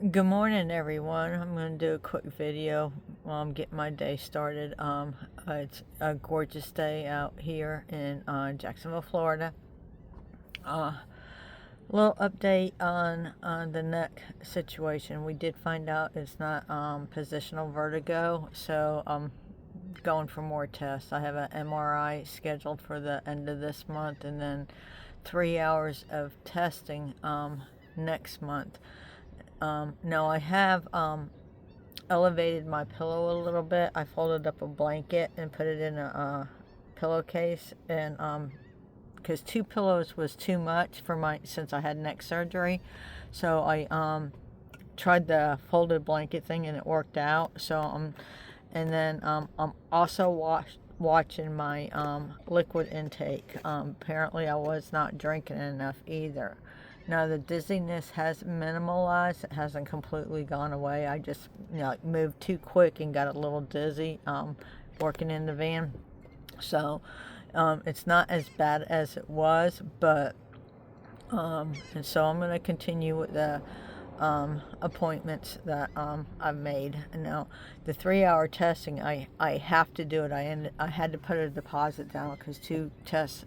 Good morning, everyone. I'm going to do a quick video while I'm getting my day started. It's a gorgeous day out here in Jacksonville, Florida. Little update on the neck situation. We did find out it's not positional vertigo, so I'm going for more tests. I have an MRI scheduled for the end of this month, and then 3 hours of testing next month. Now I have elevated my pillow a little bit. I folded up a blanket and put it in a pillowcase, and because 2 pillows was too much for my, since I had neck surgery, so I tried the folded blanket thing and it worked out. So and then I'm also watching my liquid intake. Apparently I was not drinking enough either. Now the dizziness has minimalized. It hasn't completely gone away. I just, moved too quick and got a little dizzy working in the van. So it's not as bad as it was, but and so I'm going to continue with the appointments that I've made. Now, the 3 hour testing, I have to do it. I had to put a deposit down because 2 tests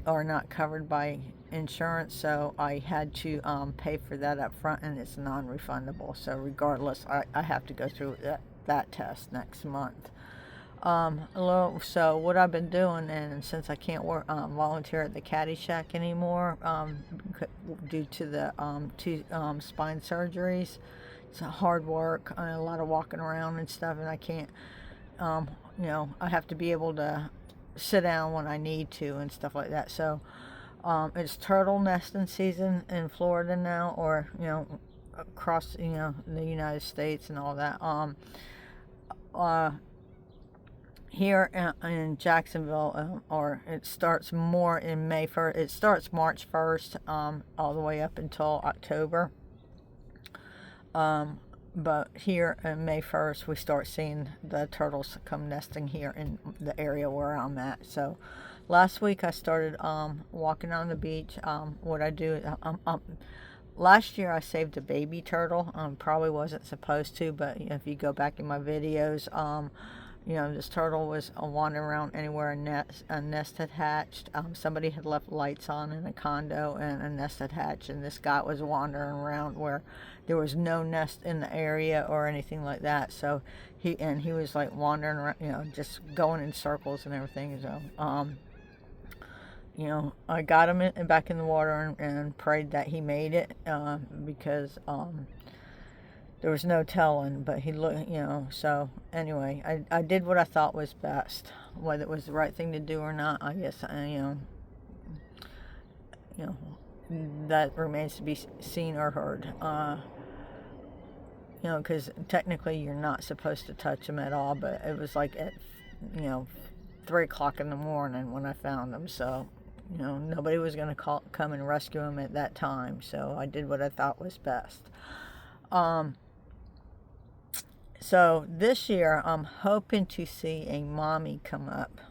are not covered by insurance, so I had to pay for that up front, and it's non-refundable. So regardless, I have to go through that test next month. So what I've been doing, and since I can't work volunteer at the Caddy Shack anymore due to the 2 spine surgeries, it's hard work, a lot of walking around and stuff, and I can't, I have to be able to sit down when I need to and stuff like that. So it's turtle nesting season in Florida now, or across the United States and all that. Here in Jacksonville, or it starts more in May 1st. It starts March 1st, all the way up until October. But here in May 1st, we start seeing the turtles come nesting here in the area where I'm at. So last week I started walking on the beach. What I do, last year I saved a baby turtle. Probably wasn't supposed to, but if you go back in my videos, this turtle was wandering around anywhere a nest had hatched. Somebody had left lights on in a condo and a nest had hatched, and this guy was wandering around where there was no nest in the area or anything like that. So he was like wandering around, just going in circles and everything. So I got him back in the water and prayed that he made it, because there was no telling, but he looked, so anyway, I did what I thought was best. Whether it was the right thing to do or not, I guess, that remains to be seen or heard. Because technically you're not supposed to touch them at all, but it was like at, 3 o'clock in the morning when I found them, so, nobody was going to come and rescue him at that time, so I did what I thought was best. So this year, I'm hoping to see a mommy come up.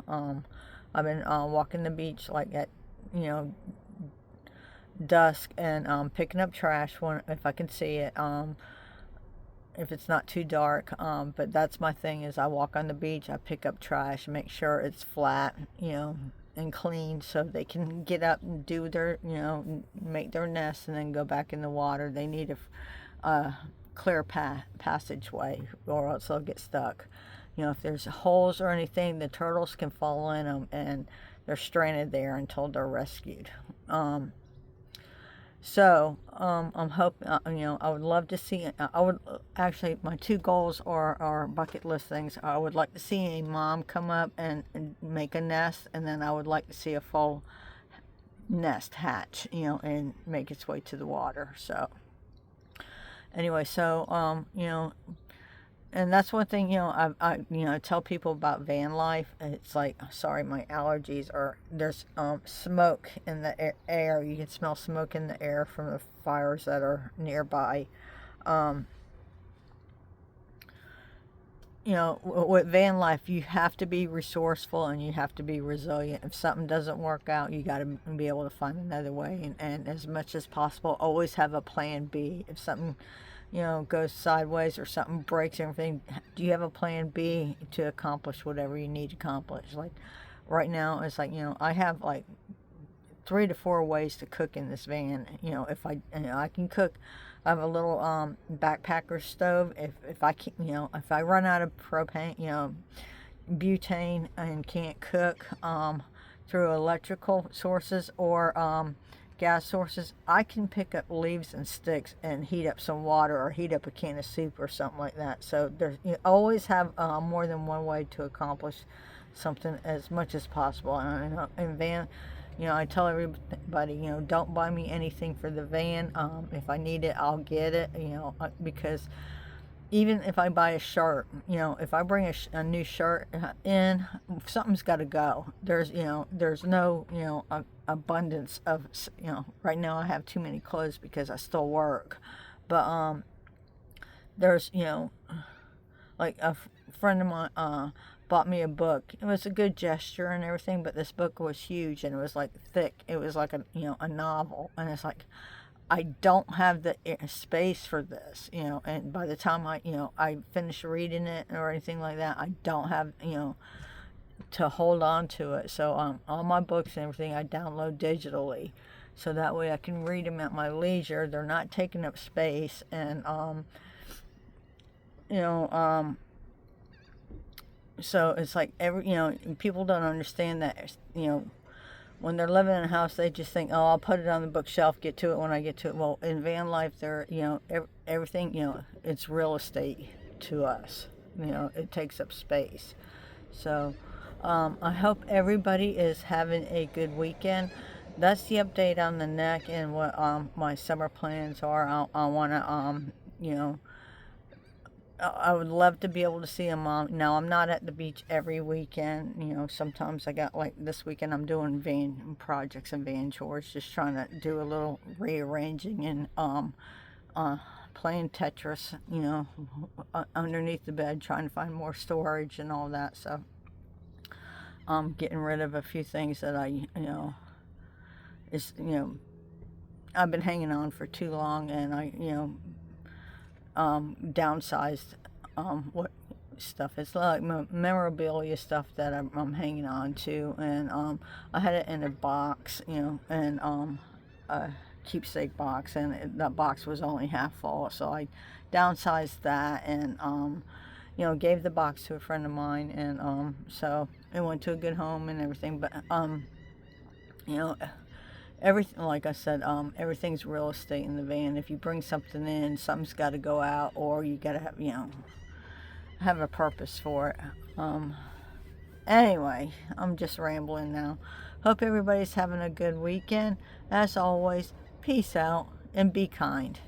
I've been walking the beach like at, dusk, and picking up trash if I can see it. If it's not too dark. But that's my thing, is I walk on the beach, I pick up trash, make sure it's flat, and clean, so they can get up and do their, make their nest and then go back in the water. They need a clear passageway, or else they'll get stuck. If there's holes or anything, the turtles can fall in them and they're stranded there until they're rescued. I'm hoping, I would love to see, I would actually, my 2 goals are bucket list things. I would like to see a mom come up and make a nest, and then I would like to see a full nest hatch, and make its way to the water. So anyway, so and that's one thing, I tell people about van life. It's like, sorry, my allergies are, there's smoke in the air. You can smell smoke in the air from the fires that are nearby. you know, with van life, you have to be resourceful and you have to be resilient. If something doesn't work out, you got to be able to find another way. And as much as possible, always have a plan B. If something, you know, goes sideways or something breaks and everything, do you have a plan B to accomplish whatever you need to accomplish? Like right now, it's like, you know, I have like 3 to 4 ways to cook in this van. You know, if I can cook. I have a little backpacker stove. If I can, you know, if I run out of propane, you know, butane and can't cook through electrical sources or gas sources, I can pick up leaves and sticks and heat up some water or heat up a can of soup or something like that. So there's, you always have more than one way to accomplish something as much as possible. And van, you know, I tell everybody, you know, don't buy me anything for the van. If I need it, I'll get it, you know, because even if I buy a shirt, you know, if I bring a new shirt in, something's got to go. There's, you know, there's no, you know, abundance of, you know, right now I have too many clothes because I still work. But there's, you know, like a friend of mine bought me a book. It was a good gesture and everything, but this book was huge and it was like thick. It was like a, you know, a novel, and it's like, I don't have the space for this, you know, and by the time you know, I finish reading it or anything like that, I don't have, you know, to hold on to it. So all my books and everything I download digitally, so that way I can read them at my leisure. They're not taking up space, and you know, so it's like you know, people don't understand that, you know, when they're living in a house, they just think, oh, I'll put it on the bookshelf, get to it when I get to it. Well, in van life, they're, you know, everything, you know, it's real estate to us. You know, it takes up space. So I hope everybody is having a good weekend. That's the update on the neck and what my summer plans are. I want to, you know, I would love to be able to see them. Now, I'm not at the beach every weekend. You know, sometimes I got, like this weekend, I'm doing van projects and van chores, just trying to do a little rearranging and playing Tetris, you know, underneath the bed, trying to find more storage and all that. So I'm getting rid of a few things that you know, you know, I've been hanging on for too long, and you know, downsized what stuff. It's like memorabilia stuff that I'm hanging on to, and I had it in a box, you know, and a keepsake box, and that box was only half full, so I downsized that, and you know, gave the box to a friend of mine, and so it went to a good home and everything. But you know, everything, like I said, everything's real estate in the van. If you bring something in, something's got to go out, or you got to have, you know, have a purpose for it. Anyway, I'm just rambling now. Hope everybody's having a good weekend. As always, peace out and be kind.